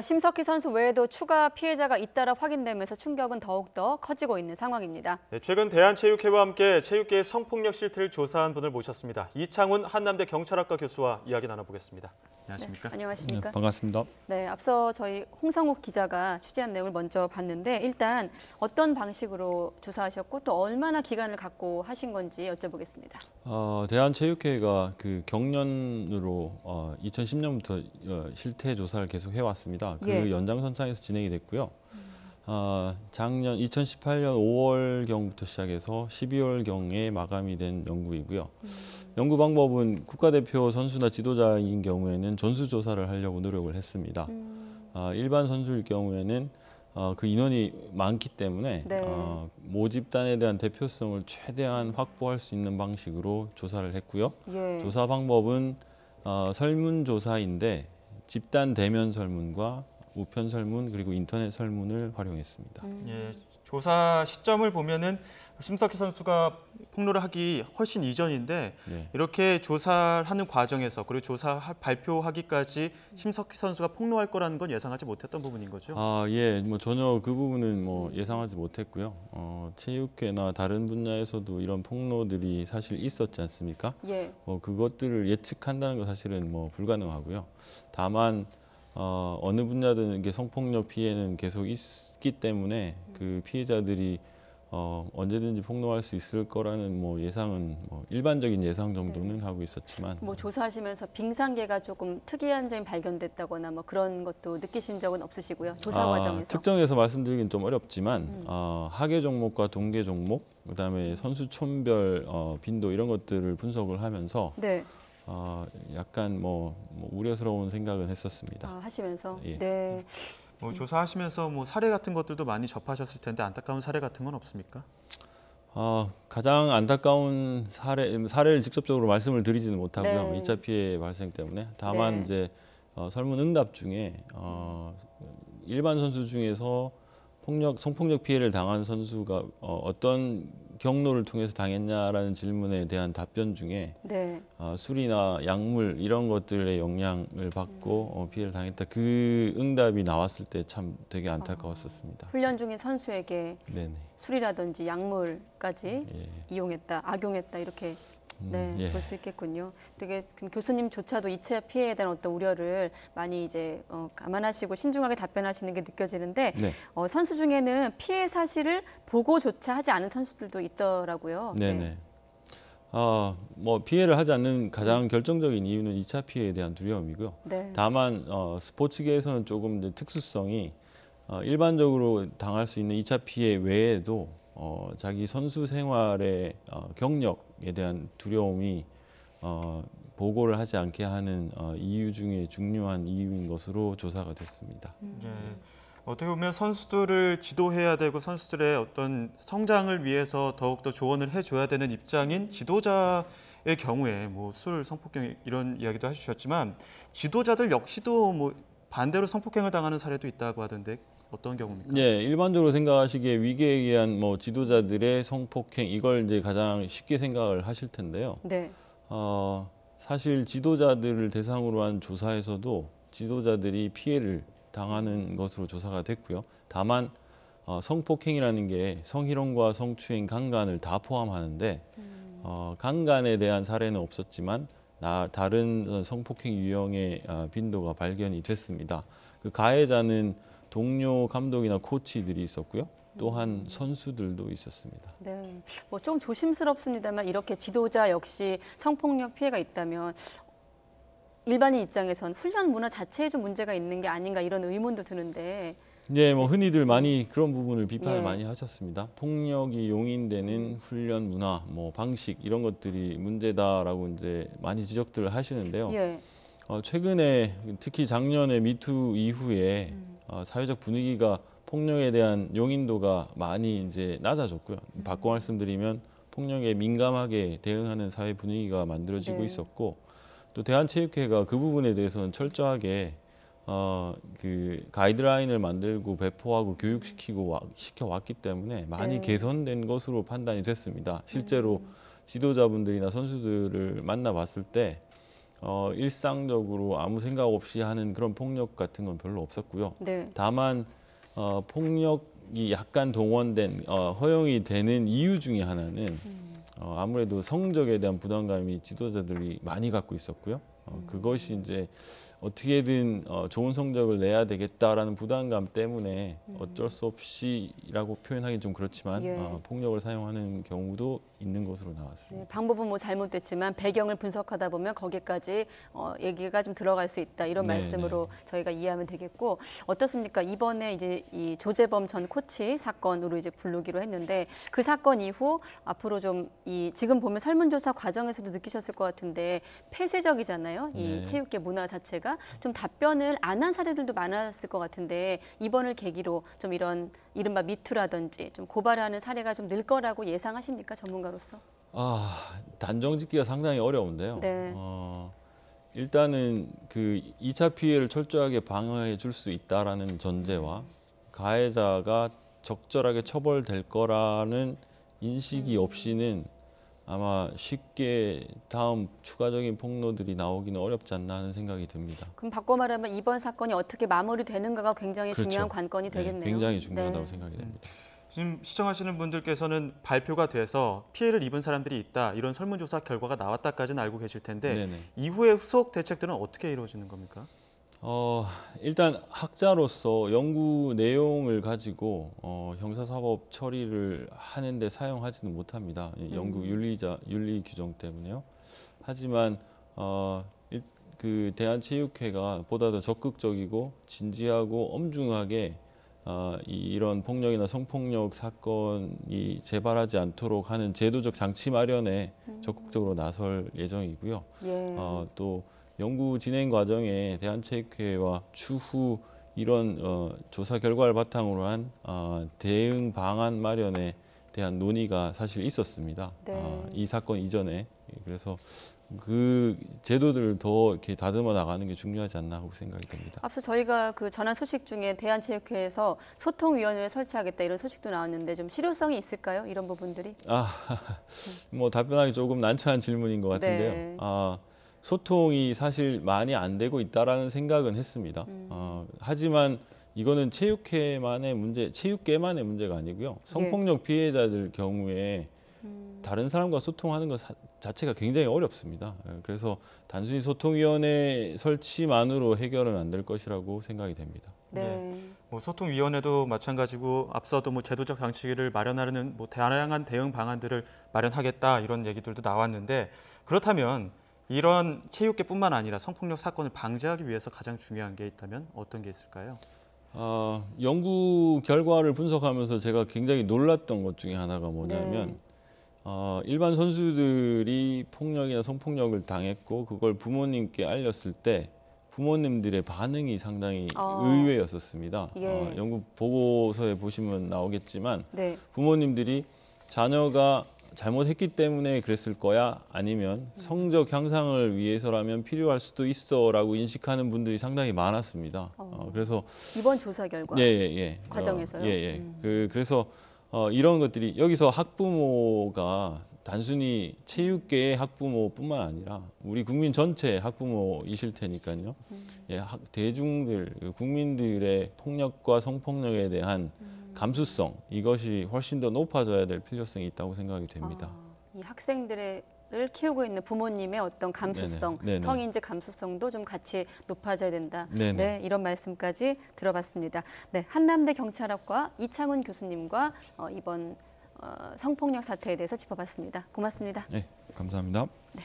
심석희 선수 외에도 추가 피해자가 잇따라 확인되면서 충격은 더욱더 커지고 있는 상황입니다. 네, 최근 대한체육회와 함께 체육계의 성폭력 실태를 조사한 분을 모셨습니다. 이창훈 한남대 경찰학과 교수와 이야기 나눠보겠습니다. 안녕하십니까? 네, 안녕하십니까? 네, 반갑습니다. 네, 앞서 저희 홍성욱 기자가 취재한 내용을 먼저 봤는데 일단 어떤 방식으로 조사하셨고 또 얼마나 기간을 갖고 하신 건지 여쭤보겠습니다. 대한체육회가 그 경년으로 2010년부터 실태 조사를 계속 해왔습니다. 그 예. 연장선상에서 진행이 됐고요. 작년 2018년 5월경부터 시작해서 12월경에 마감이 된 연구이고요. 연구 방법은 국가대표 선수나 지도자인 경우에는 전수조사를 하려고 노력을 했습니다. 일반 선수일 경우에는 그 인원이 많기 때문에 네. 모집단에 대한 대표성을 최대한 확보할 수 있는 방식으로 조사를 했고요. 예. 조사 방법은 설문조사인데 집단 대면 설문과 우편 설문 그리고 인터넷 설문을 활용했습니다. 예, 조사 시점을 보면은 심석희 선수가 폭로를 하기 훨씬 이전인데 네. 이렇게 조사하는 과정에서 그리고 발표하기까지 심석희 선수가 폭로할 거라는 건 예상하지 못했던 부분인 거죠? 예, 뭐 전혀 그 부분은 예상하지 못했고요. 체육계나 다른 분야에서도 이런 폭로들이 사실 있었지 않습니까? 예. 그것들을 예측한다는 건 사실은 불가능하고요. 다만 어느 분야든 이게 성폭력 피해는 계속 있기 때문에 그 피해자들이 언제든지 폭로할 수 있을 거라는 예상은 일반적인 예상 정도는 하고 있었지만 조사하시면서 빙상계가 조금 특이한 점이 발견됐다거나 그런 것도 느끼신 적은 없으시고요. 조사 과정에서. 특정해서 말씀드리긴 좀 어렵지만 하계 종목과 동계 종목 그다음에 선수 촌별 빈도 이런 것들을 분석을 하면서 네. 약간 우려스러운 생각은 했었습니다. 하시면서. 예. 네. 조사하시면서 사례 같은 것들도 많이 접하셨을 텐데 안타까운 사례 같은 건 없습니까? 가장 안타까운 사례를 직접적으로 말씀을 드리지는 못하고요. 네. 2차 피해 발생 때문에. 다만 네. 이제 설문 응답 중에 일반 선수 중에서 성폭력 피해를 당한 선수가 어떤 경로를 통해서 당했냐라는 질문에 대한 답변 중에 네. 술이나 약물 이런 것들의 영향을 받고 피해를 당했다. 그 응답이 나왔을 때 참 되게 안타까웠었습니다. 훈련 중인 선수에게 네네. 술이라든지 약물까지 예. 이용했다, 악용했다 이렇게 예. 볼 수 있겠군요. 되게 교수님조차도 2차 피해에 대한 어떤 우려를 많이 이제 감안하시고 신중하게 답변하시는 게 느껴지는데 네. 선수 중에는 피해 사실을 보고조차 하지 않은 선수들도 있더라고요. 네네. 피해를 하지 않는 가장 결정적인 이유는 2차 피해에 대한 두려움이고요. 네. 다만 스포츠계에서는 조금 이제 특수성이 일반적으로 당할 수 있는 2차 피해 외에도 자기 선수 생활의 경력에 대한 두려움이 보고를 하지 않게 하는 이유 중에 중요한 이유인 것으로 조사가 됐습니다. 예, 어떻게 보면 선수들을 지도해야 되고 선수들의 어떤 성장을 위해서 더욱더 조언을 해줘야 되는 입장인 지도자의 경우에 술, 성폭행 이런 이야기도 해주셨지만 지도자들 역시도 반대로 성폭행을 당하는 사례도 있다고 하던데 어떤 경우입니까? 네, 일반적으로 생각하시기에 위계에 의한 지도자들의 성폭행 이걸 이제 가장 쉽게 생각을 하실 텐데요. 네. 사실 지도자들을 대상으로 한 조사에서도 지도자들이 피해를 당하는 것으로 조사가 됐고요. 다만 성폭행이라는 게 성희롱과 성추행, 강간을 다 포함하는데 강간에 대한 사례는 없었지만 다른 성폭행 유형의 빈도가 발견이 됐습니다. 그 가해자는 동료 감독이나 코치들이 있었고요. 또한 선수들도 있었습니다. 네, 좀 조심스럽습니다만 이렇게 지도자 역시 성폭력 피해가 있다면 일반인 입장에선 훈련 문화 자체에 좀 문제가 있는 게 아닌가 이런 의문도 드는데. 네, 흔히들 많이 그런 부분을 비판을 예. 많이 하셨습니다. 폭력이 용인되는 훈련 문화, 방식 이런 것들이 문제다라고 이제 많이 지적들을 하시는데요. 예. 최근에 특히 작년에 미투 이후에 사회적 분위기가 폭력에 대한 용인도가 많이 이제 낮아졌고요. 바꿔 말씀드리면 폭력에 민감하게 대응하는 사회 분위기가 만들어지고 네. 있었고 또 대한체육회가 그 부분에 대해서는 철저하게 그 가이드라인을 만들고 배포하고 시켜왔기 때문에 많이 네. 개선된 것으로 판단이 됐습니다. 실제로 지도자분들이나 선수들을 만나봤을 때 일상적으로 아무 생각 없이 하는 그런 폭력 같은 건 별로 없었고요. 네. 다만 폭력이 약간 동원된 허용이 되는 이유 중에 하나는 아무래도 성적에 대한 부담감이 지도자들이 많이 갖고 있었고요. 그것이 이제 어떻게든 좋은 성적을 내야 되겠다라는 부담감 때문에 어쩔 수 없이라고 표현하기 좀 그렇지만 예. 폭력을 사용하는 경우도 있는 것으로 나왔습니다. 네, 방법은 뭐 잘못됐지만 배경을 분석하다 보면 거기까지 얘기가 좀 들어갈 수 있다 이런 네, 말씀으로 저희가 이해하면 되겠고 어떻습니까? 이번에 이제 이 조재범 전 코치 사건으로 이제 부르기로 했는데 그 사건 이후 앞으로 좀 이 지금 보면 설문조사 과정에서도 느끼셨을 것 같은데 폐쇄적이잖아요. 이 네. 체육계 문화 자체가 좀 답변을 안 한 사례들도 많았을 것 같은데 이번을 계기로 좀 이런 이른바 미투라든지 좀 고발하는 사례가 좀 늘 거라고 예상하십니까? 전문가로서? 단정짓기가 상당히 어려운데요. 네. 일단은 그 2차 피해를 철저하게 방어해 줄 수 있다라는 전제와 가해자가 적절하게 처벌될 거라는 인식이 없이는 아마 쉽게 다음 추가적인 폭로들이 나오기는 어렵지 않나 하는 생각이 듭니다. 그럼 바꿔 말하면 이번 사건이 어떻게 마무리되는가가 굉장히 그렇죠. 중요한 관건이 네, 되겠네요. 굉장히 중요하다고 네. 생각이 됩니다. 지금 시청하시는 분들께서는 발표가 돼서 피해를 입은 사람들이 있다 이런 설문조사 결과가 나왔다까지는 알고 계실 텐데 네네. 이후에 후속 대책들은 어떻게 이루어지는 겁니까? 일단 학자로서 연구 내용을 가지고 형사사법 처리를 하는데 사용하지는 못합니다. 연구 윤리 규정 때문에요. 하지만 그 대한체육회가 보다 더 적극적이고 진지하고 엄중하게 이런 폭력이나 성폭력 사건이 재발하지 않도록 하는 제도적 장치 마련에 적극적으로 나설 예정이고요. 예. 또 연구 진행 과정에 대한체육회와 추후 이런 조사 결과를 바탕으로 한 대응 방안 마련에 대한 논의가 사실 있었습니다. 네. 이 사건 이전에. 그래서 그 제도들을 더 이렇게 다듬어 나가는 게 중요하지 않나 하고 생각이 됩니다. 앞서 저희가 그 전한 소식 중에 대한체육회에서 소통위원회를 설치하겠다 이런 소식도 나왔는데 좀 실효성이 있을까요? 이런 부분들이? 뭐 답변하기 조금 난처한 질문인 것 같은데요. 네. 소통이 사실 많이 안 되고 있다라는 생각은 했습니다. 하지만 이거는 체육회만의 문제, 체육계만의 문제가 아니고요. 성폭력 피해자들 경우에 다른 사람과 소통하는 것 자체가 굉장히 어렵습니다. 그래서 단순히 소통위원회 설치만으로 해결은 안 될 것이라고 생각이 됩니다. 네. 뭐 소통위원회도 마찬가지고 앞서도 뭐 제도적 장치를 마련하는 뭐 다양한 대응 방안들을 마련하겠다 이런 얘기들도 나왔는데 그렇다면 이런 체육계뿐만 아니라 성폭력 사건을 방지하기 위해서 가장 중요한 게 있다면 어떤 게 있을까요? 연구 결과를 분석하면서 제가 굉장히 놀랐던 것 중에 하나가 뭐냐면 네. 일반 선수들이 폭력이나 성폭력을 당했고 그걸 부모님께 알렸을 때 부모님들의 반응이 상당히 의외였었습니다. 예. 연구 보고서에 보시면 나오겠지만 네. 부모님들이 자녀가 잘못했기 때문에 그랬을 거야 아니면 성적 향상을 위해서라면 필요할 수도 있어라고 인식하는 분들이 상당히 많았습니다. 그래서 이번 조사 결과 과정에서요? 그래서 이런 것들이 여기서 학부모가 단순히 체육계의 학부모뿐만 아니라 우리 국민 전체 학부모이실 테니까요. 대중들, 국민들의 폭력과 성폭력에 대한 감수성 이것이 훨씬 더 높아져야 될 필요성이 있다고 생각이 됩니다. 이 학생들을 키우고 있는 부모님의 어떤 감수성, 네네. 성인지 감수성도 좀 같이 높아져야 된다. 네네. 네, 이런 말씀까지 들어봤습니다. 네, 한남대 경찰학과 이창훈 교수님과 이번 성폭력 사태에 대해서 짚어봤습니다. 고맙습니다. 네, 감사합니다. 네.